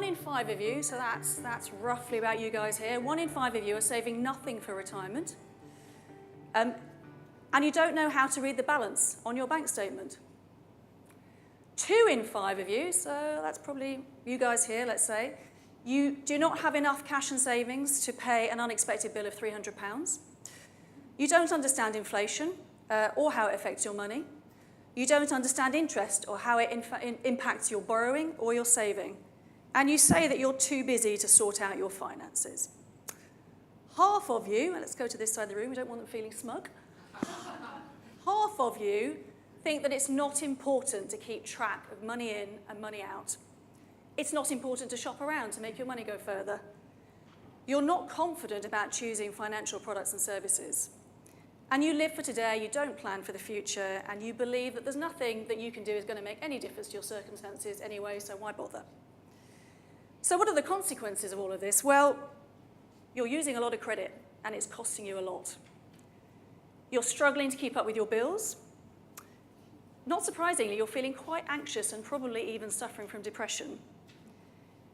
in 5 of you, so that's roughly about you guys here, 1 in 5 of you are saving nothing for retirement. And you don't know how to read the balance on your bank statement. 2 in 5 of you, so that's probably you guys here, let's say, you do not have enough cash and savings to pay an unexpected bill of £300. You don't understand inflation or how it affects your money. You don't understand interest or how it impacts your borrowing or your saving. And you say that you're too busy to sort out your finances. Half of you, and let's go to this side of the room, we don't want them feeling smug. Half of you think that it's not important to keep track of money in and money out. It's not important to shop around to make your money go further. You're not confident about choosing financial products and services. And you live for today, you don't plan for the future, and you believe that there's nothing that you can do is going to make any difference to your circumstances anyway, so why bother? So what are the consequences of all of this? Well, you're using a lot of credit, and it's costing you a lot. You're struggling to keep up with your bills. Not surprisingly, you're feeling quite anxious and probably even suffering from depression.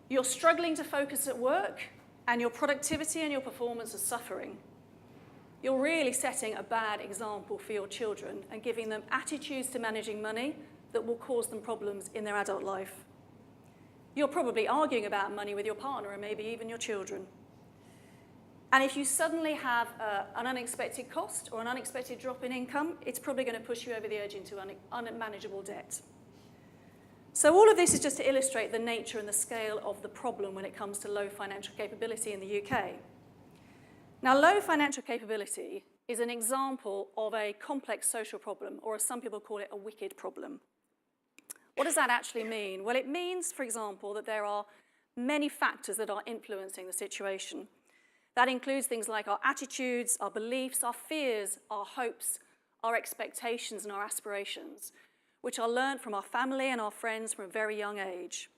You're struggling to focus at work, and your productivity and your performance are suffering. You're really setting a bad example for your children and giving them attitudes to managing money that will cause them problems in their adult life. You're probably arguing about money with your partner and maybe even your children. And if you suddenly have an unexpected cost or an unexpected drop in income, it's probably going to push you over the edge into unmanageable debt. So all of this is just to illustrate the nature and the scale of the problem when it comes to low financial capability in the UK. Now, low financial capability is an example of a complex social problem, or as some people call it, a wicked problem. What does that actually mean? Well, it means, for example, that there are many factors that are influencing the situation. That includes things like our attitudes, our beliefs, our fears, our hopes, our expectations, and our aspirations, which are learned from our family and our friends from a very young age.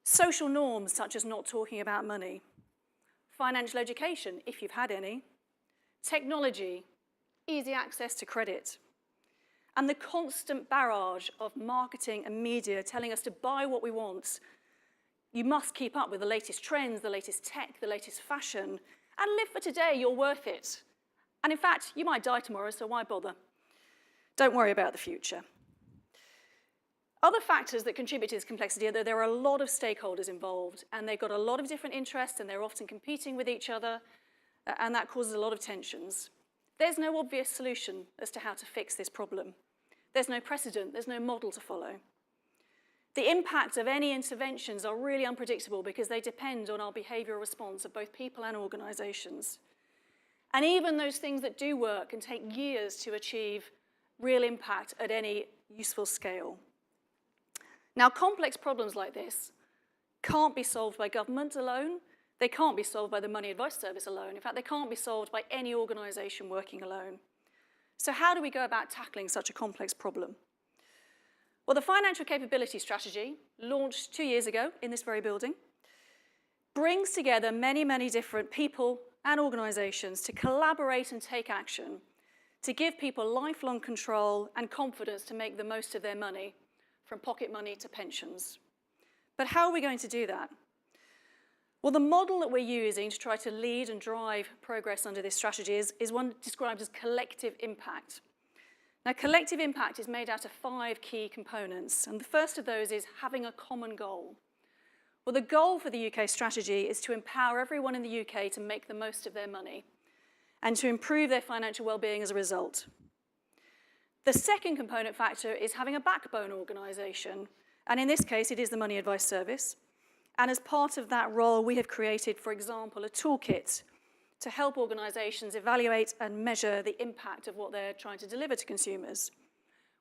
Social norms, such as not talking about money. Financial education, if you've had any. Technology, easy access to credit. And the constant barrage of marketing and media telling us to buy what we want. You must keep up with the latest trends, the latest tech, the latest fashion, and live for today, you're worth it. And in fact, you might die tomorrow, so why bother? Don't worry about the future. Other factors that contribute to this complexity are that there are a lot of stakeholders involved, and they've got a lot of different interests, and they're often competing with each other, and that causes a lot of tensions. There's no obvious solution as to how to fix this problem. There's no precedent, there's no model to follow. The impact of any interventions are really unpredictable because they depend on our behavioural response of both people and organisations. And even those things that do work can take years to achieve real impact at any useful scale. Now, complex problems like this can't be solved by government alone. They can't be solved by the Money Advice Service alone. In fact, they can't be solved by any organisation working alone. So how do we go about tackling such a complex problem? Well, the Financial Capability Strategy, launched 2 years ago in this very building, brings together many, many different people and organisations to collaborate and take action to give people lifelong control and confidence to make the most of their money, from pocket money to pensions. But how are we going to do that? Well, the model that we're using to try to lead and drive progress under this strategy is one described as collective impact. Now, collective impact is made out of 5 key components, and the first of those is having a common goal. Well, the goal for the UK strategy is to empower everyone in the UK to make the most of their money and to improve their financial well-being as a result. The second component factor is having a backbone organisation, and in this case, it is the Money Advice Service. And as part of that role, we have created, for example, a toolkit to help organisations evaluate and measure the impact of what they're trying to deliver to consumers.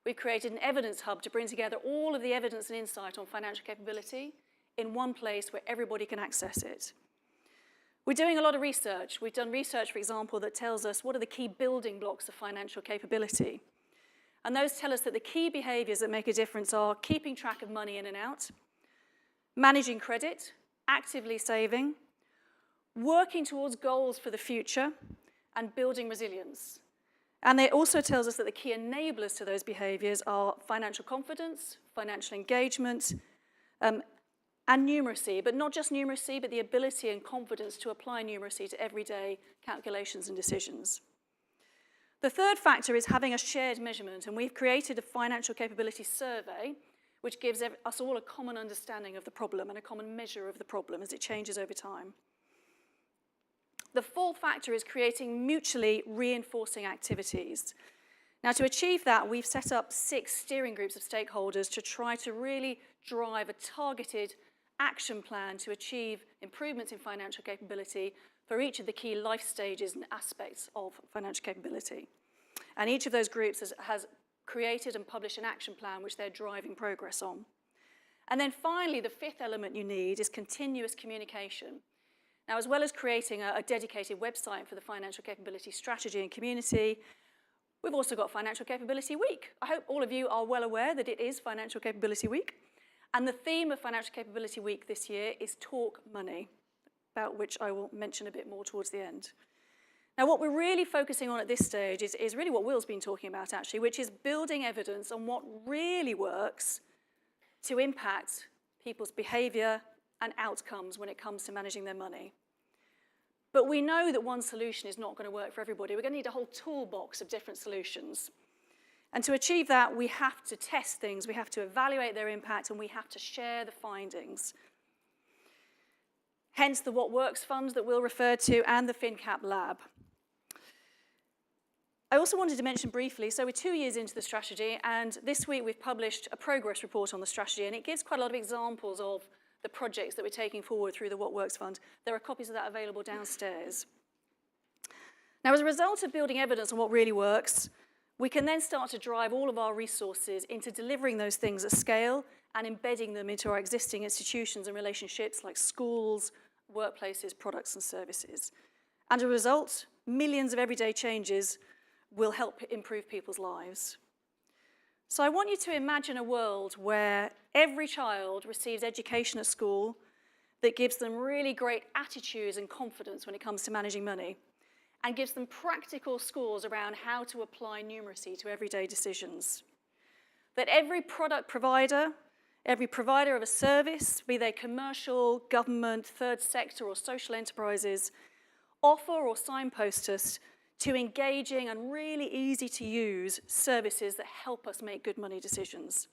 We've created an evidence hub to bring together all of the evidence and insight on financial capability in one place where everybody can access it. We're doing a lot of research. We've done research, for example, that tells us what are the key building blocks of financial capability. And those tell us that the key behaviours that make a difference are keeping track of money in and out, managing credit, actively saving, working towards goals for the future, and building resilience. And it also tells us that the key enablers to those behaviours are financial confidence, financial engagement, and numeracy, but not just numeracy, but the ability and confidence to apply numeracy to everyday calculations and decisions. The third factor is having a shared measurement, and we've created a financial capability survey which gives us all a common understanding of the problem and a common measure of the problem as it changes over time. The fourth factor is creating mutually reinforcing activities. Now, to achieve that, we've set up 6 steering groups of stakeholders to try to really drive a targeted action plan to achieve improvements in financial capability for each of the key life stages and aspects of financial capability. And each of those groups has created and published an action plan which they're driving progress on. And then finally, the fifth element you need is continuous communication. Now, as well as creating a dedicated website for the Financial Capability Strategy and community, we've also got Financial Capability Week. I hope all of you are well aware that it is Financial Capability Week. And the theme of Financial Capability Week this year is Talk Money, about which I will mention a bit more towards the end. Now, what we're really focusing on at this stage is really what Will's been talking about, actually, which is building evidence on what really works to impact people's behaviour and outcomes when it comes to managing their money. But we know that one solution is not going to work for everybody. We're going to need a whole toolbox of different solutions. And to achieve that, we have to test things, we have to evaluate their impact, and we have to share the findings. Hence the What Works Fund that Will referred to and the FinCap Lab. I also wanted to mention briefly, so we're 2 years into the strategy, and this week we've published a progress report on the strategy, and it gives quite a lot of examples of the projects that we're taking forward through the What Works Fund. There are copies of that available downstairs. Now, as a result of building evidence on what really works, we can then start to drive all of our resources into delivering those things at scale and embedding them into our existing institutions and relationships like schools, workplaces, products and services. And as a result, millions of everyday changes will help improve people's lives. So I want you to imagine a world where every child receives education at school that gives them really great attitudes and confidence when it comes to managing money, and gives them practical skills around how to apply numeracy to everyday decisions. That every product provider, every provider of a service, be they commercial, government, third sector or social enterprises, offer or signpost us to engaging and really easy to use services that help us make good money decisions.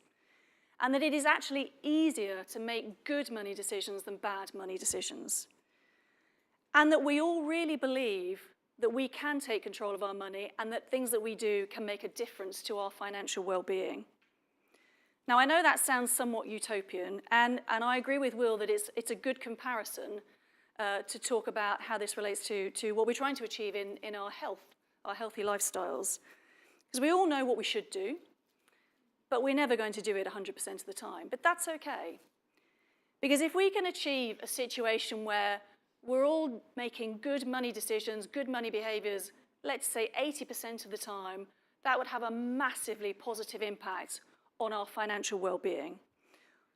And that it is actually easier to make good money decisions than bad money decisions. And that we all really believe that we can take control of our money and that things that we do can make a difference to our financial well-being. Now, I know that sounds somewhat utopian, and I agree with Will that it's a good comparison to talk about how this relates to what we're trying to achieve in our health, our healthy lifestyles. Because we all know what we should do, but we're never going to do it 100% of the time. But that's okay. Because if we can achieve a situation where we're all making good money decisions, good money behaviours, let's say 80% of the time, that would have a massively positive impact on our financial well-being,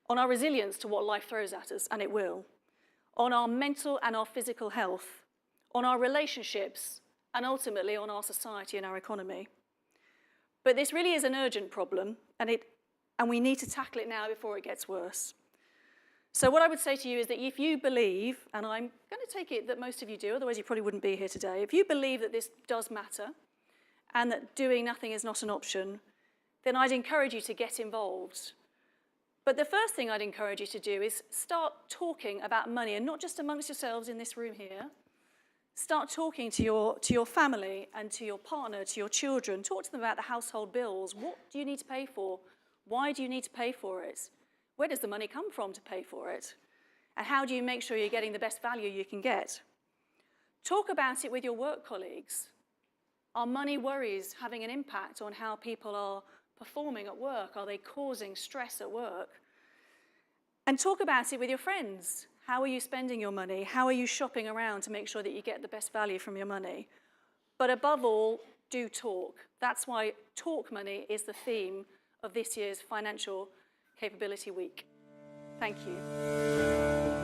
on our resilience to what life throws at us, and it will, on our mental and our physical health, on our relationships, and ultimately on our society and our economy. But this really is an urgent problem, and we need to tackle it now before it gets worse. So what I would say to you is that if you believe, and I'm going to take it that most of you do, otherwise you probably wouldn't be here today, if you believe that this does matter, and that doing nothing is not an option, then I'd encourage you to get involved. But the first thing I'd encourage you to do is start talking about money, and not just amongst yourselves in this room here. Start talking to your family and to your partner, to your children. Talk to them about the household bills. What do you need to pay for? Why do you need to pay for it? Where does the money come from to pay for it? And how do you make sure you're getting the best value you can get? Talk about it with your work colleagues. Are money worries having an impact on how people are performing at work? Are they causing stress at work? And talk about it with your friends. How are you spending your money? How are you shopping around to make sure that you get the best value from your money? But above all, do talk. That's why Talk Money is the theme of this year's Financial Capability Week. Thank you.